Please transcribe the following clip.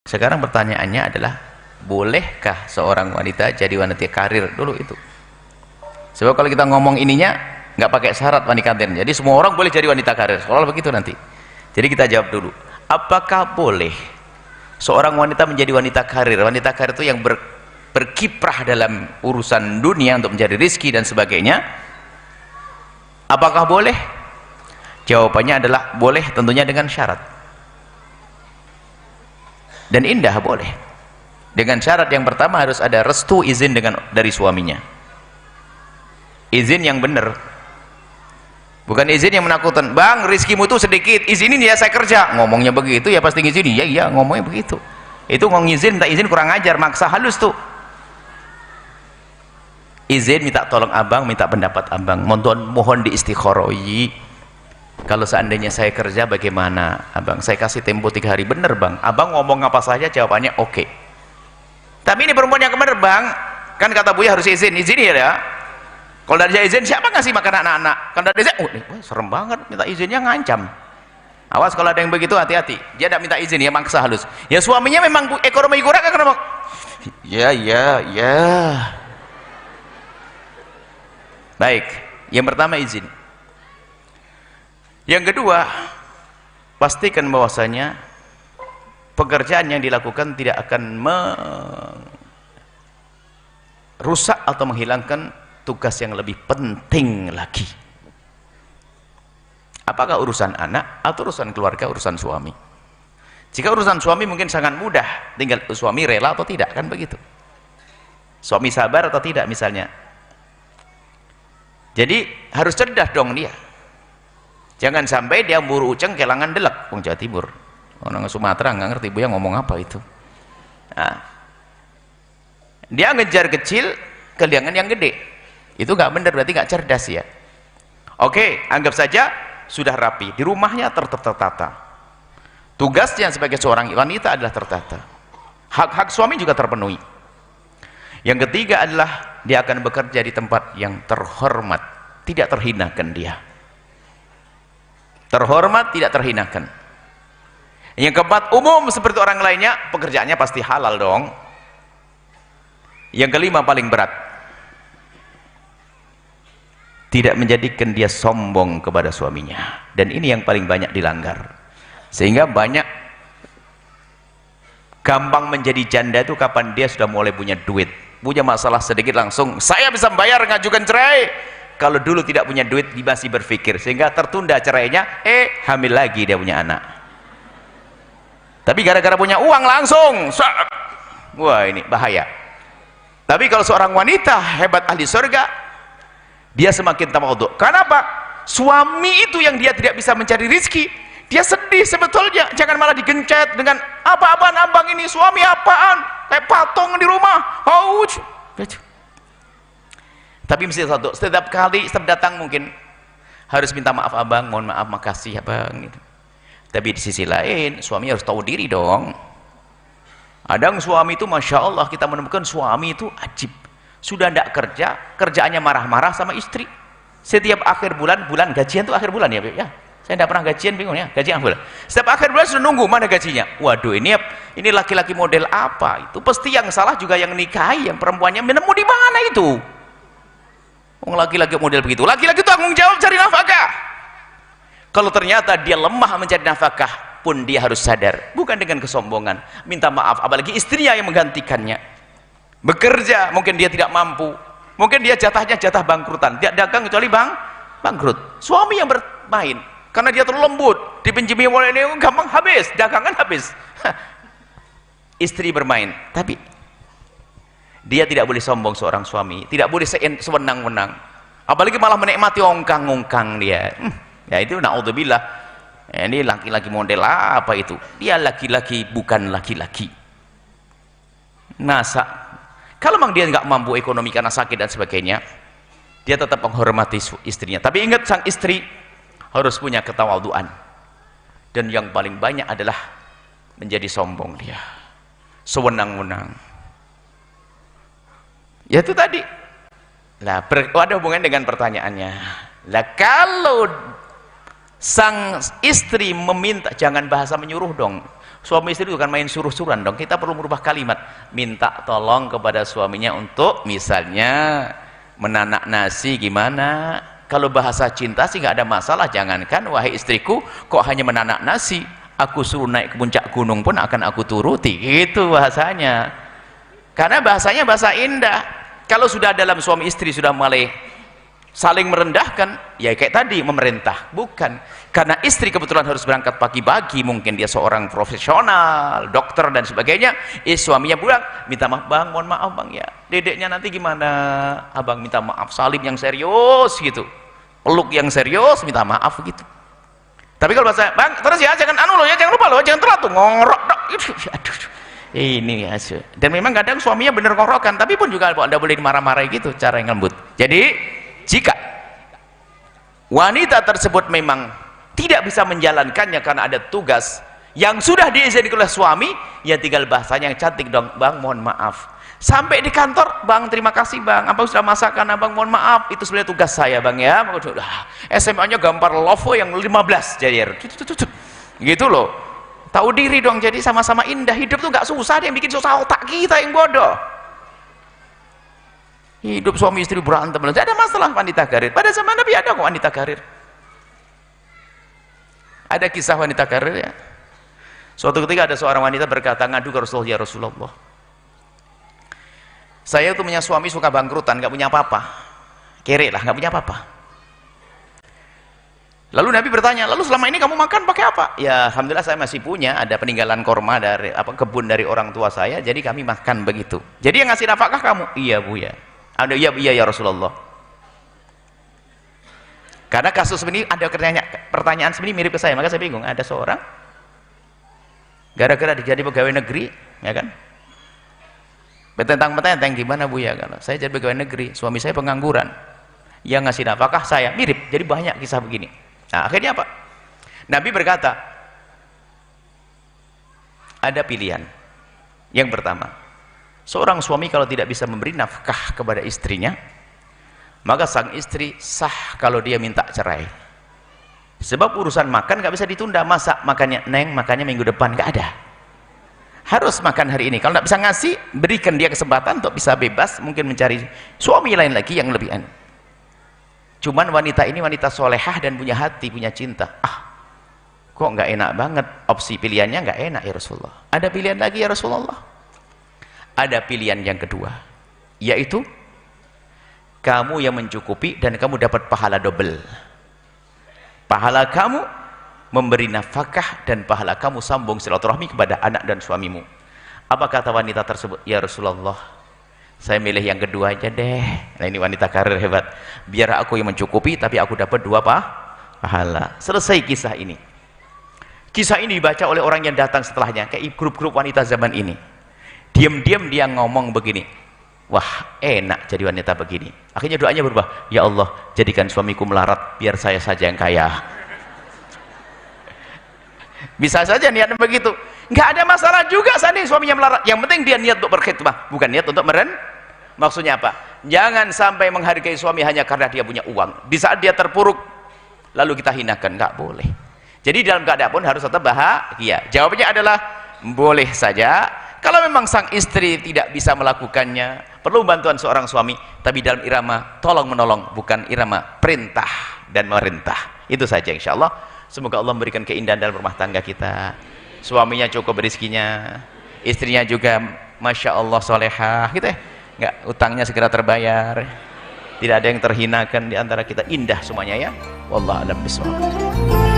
Sekarang pertanyaannya adalah, bolehkah seorang wanita jadi wanita karir dulu itu? Sebab kalau kita ngomong ininya nggak pakai syarat wanita karir, jadi semua orang boleh jadi wanita karir, soalnya begitu nanti. Jadi kita jawab dulu, apakah boleh seorang wanita menjadi wanita karir? Wanita karir itu yang berkiprah dalam urusan dunia untuk mencari rezeki dan sebagainya. Apakah boleh? Jawabannya adalah boleh, tentunya dengan syarat. Dan indah boleh. Dengan syarat yang pertama harus ada restu, izin dari suaminya. Izin yang benar. Bukan izin yang menakutkan. Bang, rezekimu tuh sedikit, izinin ya saya kerja. Ngomongnya begitu ya pasti ngizinin. Iya ngomongnya begitu. Itu ngizin minta izin kurang ajar, maksa halus tuh. Izin minta tolong abang, minta pendapat abang. Mohon diistikharoi. Kalau seandainya saya kerja bagaimana abang? Saya kasih tempo 3 hari. Bener bang, abang ngomong apa saja jawabannya oke. Tapi ini perempuan yang bener bang, kan kata Buya harus izin ya. Kalau dari izin siapa ngasih makan anak-anak? Kalau dari izin, serem banget, minta izinnya ngancam. Awas kalau ada yang begitu, hati-hati. Dia tidak minta izin, ya maksa halus. Ya suaminya memang ekonomi kurang, kenapa? Ya. Baik, yang pertama izin. Yang kedua, pastikan bahwasanya pekerjaan yang dilakukan tidak akan merusak atau menghilangkan tugas yang lebih penting lagi. Apakah urusan anak atau urusan keluarga, urusan suami? Jika urusan suami mungkin sangat mudah, tinggal suami rela atau tidak, kan begitu. Suami sabar atau tidak misalnya. Jadi harus cerdas dong dia. Jangan sampai dia buru uceng kelangan delek. Wong Jawa Timur, orang Sumatera nggak ngerti Buya ngomong apa itu. Nah, dia ngejar kecil kehilangan yang gede. Itu nggak benar, berarti nggak cerdas ya. Oke, anggap saja sudah rapi, di rumahnya tertata. Tugasnya sebagai seorang wanita adalah tertata. Hak-hak suami juga terpenuhi. Yang ketiga adalah dia akan bekerja di tempat yang terhormat, tidak terhinakan dia. Terhormat, tidak terhinakan. Yang keempat, umum seperti orang lainnya, pekerjaannya pasti halal dong. Yang kelima paling berat, tidak menjadikan dia sombong kepada suaminya. Dan ini yang paling banyak dilanggar, sehingga banyak gampang menjadi janda itu kapan dia sudah mulai punya duit, punya masalah sedikit langsung saya bisa membayar, ngajukan cerai. Kalau dulu tidak punya duit dia masih berpikir, sehingga tertunda cerainya, hamil lagi dia punya anak. Tapi gara-gara punya uang langsung, wah ini bahaya. Tapi kalau seorang wanita hebat ahli surga, dia semakin tawadhu. Kenapa? Suami itu yang dia tidak bisa mencari rezeki, dia sedih sebetulnya. Jangan malah digencet dengan apa-apaan abang ini, suami apaan, kayak patung di rumah. Tapi mesti satu, setiap kali setiap datang mungkin harus minta maaf abang, mohon maaf, makasih abang gitu. Tapi di sisi lain suami harus tahu diri dong. Kadang suami itu masya Allah, kita menemukan suami itu ajib, sudah tidak kerja, kerjaannya marah-marah sama istri. Setiap akhir bulan gajian tuh akhir bulan ya, ya. Saya tidak pernah gajian, bingung ya, gajian akhir bulan. Setiap akhir bulan sudah nunggu mana gajinya. Waduh, ini laki-laki model apa itu? Pasti yang salah juga yang nikahi, yang perempuannya menemu di mana itu? Laki-laki model begitu, laki-laki tanggung jawab cari nafkah. Kalau ternyata dia lemah mencari nafkah pun dia harus sadar, bukan dengan kesombongan, minta maaf, apalagi istrinya yang menggantikannya. Bekerja mungkin dia tidak mampu, mungkin dia jatahnya jatah bangkrutan, tidak dagang kecuali bangkrut. Suami yang bermain karena dia terlalu lembut, dipinjami oleh ini gampang habis, dagangan habis. Istri bermain, tapi dia tidak boleh sombong. Seorang suami tidak boleh sewenang-wenang, apalagi malah menikmati ongkang-ongkang dia. Ya itu naudzubillah. Ini laki-laki model apa itu? Dia laki-laki bukan laki-laki. Kalau memang dia nggak mampu ekonomi karena sakit dan sebagainya, dia tetap menghormati istrinya. Tapi ingat, sang istri harus punya ketawaduan. Dan yang paling banyak adalah menjadi sombong dia, sewenang-wenang. Ya itu tadi. Lah, ada hubungan dengan pertanyaannya. Lah kalau sang istri meminta, jangan bahasa menyuruh dong. Suami istri itu kan main suruh-suruhan dong. Kita perlu merubah kalimat, minta tolong kepada suaminya untuk misalnya menanak nasi gimana. Kalau bahasa cinta sih nggak ada masalah. Jangankan wahai istriku kok hanya menanak nasi, aku suruh naik ke puncak gunung pun akan aku turuti, gitu bahasanya. Karena bahasanya bahasa indah. Kalau sudah dalam suami istri sudah mulai saling merendahkan, ya kayak tadi memerintah, bukan. Karena istri kebetulan harus berangkat pagi-pagi, mungkin dia seorang profesional, dokter dan sebagainya. Suaminya pulang, minta maaf bang, mohon maaf bang ya, dedeknya nanti gimana, abang minta maaf, salim yang serius gitu, peluk yang serius, minta maaf gitu. Tapi kalau bahasa, bang terus ya jangan anu loh ya, jangan lupa loh, jangan telat tuh, ngorok dok. Aduh, ini ya. Dan memang kadang suaminya bener ngorokan, tapi pun juga anda boleh dimarah-marahi gitu, cara yang lembut. Jadi jika wanita tersebut memang tidak bisa menjalankannya karena ada tugas yang sudah diizinkan oleh suami, ya tinggal bahasanya yang cantik dong, bang mohon maaf. Sampai di kantor, bang terima kasih bang, abang sudah masakan, abang mohon maaf, itu sebenarnya tugas saya bang ya. SMA nya gambar lovo yang 15 jadi gitu loh. Tahu diri dong, jadi sama-sama indah. Hidup tuh nggak susah, dia yang bikin susah otak kita yang bodoh. Hidup suami istri berantem, tidak ada masalah wanita karir. Pada zaman Nabi ada kok wanita karir. Ada kisah wanita karir ya. Suatu ketika ada seorang wanita berkata, ngadu ke Rasulullah, ya Rasulullah, saya itu punya suami suka bangkrutan, nggak punya apa-apa, kere lah, nggak punya apa-apa. Lalu Nabi bertanya, lalu selama ini kamu makan pakai apa? Ya alhamdulillah saya masih punya, ada peninggalan korma dari kebun dari orang tua saya, jadi kami makan begitu. Jadi yang ngasih nafkah kamu? Iya bu ya. Ada iya ya Rasulullah. Karena kasus ini ada pertanyaan sebenarnya mirip ke saya, maka saya bingung. Ada seorang gara-gara jadi pegawai negeri, ya kan? Betentang-betentang gimana bu ya, kalau saya jadi pegawai negeri, suami saya pengangguran, yang ngasih nafkah saya, mirip. Jadi banyak kisah begini. Nah akhirnya apa? Nabi berkata, ada pilihan. Yang pertama, seorang suami kalau tidak bisa memberi nafkah kepada istrinya, maka sang istri sah kalau dia minta cerai. Sebab urusan makan nggak bisa ditunda. Masa makannya neng, makannya minggu depan, nggak ada. Harus makan hari ini. Kalau nggak bisa ngasih, berikan dia kesempatan untuk bisa bebas, mungkin mencari suami lain lagi yang lebih enak. Cuman wanita ini wanita solehah dan punya hati, punya cinta. Kok nggak enak banget? Opsi pilihannya nggak enak ya Rasulullah. Ada pilihan lagi ya Rasulullah. Ada pilihan yang kedua, yaitu kamu yang mencukupi dan kamu dapat pahala double. Pahala kamu memberi nafkah dan pahala kamu sambung silaturahmi kepada anak dan suamimu. Apa kata wanita tersebut? Ya Rasulullah, saya milih yang kedua aja deh. Nah ini wanita karir hebat. Biar aku yang mencukupi tapi aku dapat dua pahala. Selesai kisah ini. Kisah ini dibaca oleh orang yang datang setelahnya, kayak grup-grup wanita zaman ini. Diam-diam dia ngomong begini, wah enak jadi wanita begini. Akhirnya doanya berubah, ya Allah jadikan suamiku melarat biar saya saja yang kaya. Bisa saja niatnya begitu, nggak ada masalah juga seandainya suaminya melarat. Yang penting dia niat untuk berkhidmah, bukan niat untuk maksudnya apa? Jangan sampai menghargai suami hanya karena dia punya uang. Di saat dia terpuruk lalu kita hinakan, nggak boleh. Jadi dalam keadaan pun harus tetap bahagia. Jawabannya adalah boleh saja. Kalau memang sang istri tidak bisa melakukannya, perlu bantuan seorang suami, tapi dalam irama tolong menolong, bukan irama perintah dan merintah. Itu saja insya Allah. Semoga Allah memberikan keindahan dalam rumah tangga kita. Suaminya cukup rezekinya, istrinya juga masya Allah solehah, gitu ya. Nggak, utangnya segera terbayar, tidak ada yang terhinakan di antara kita, indah semuanya ya. Wallahu a'lam bishawab.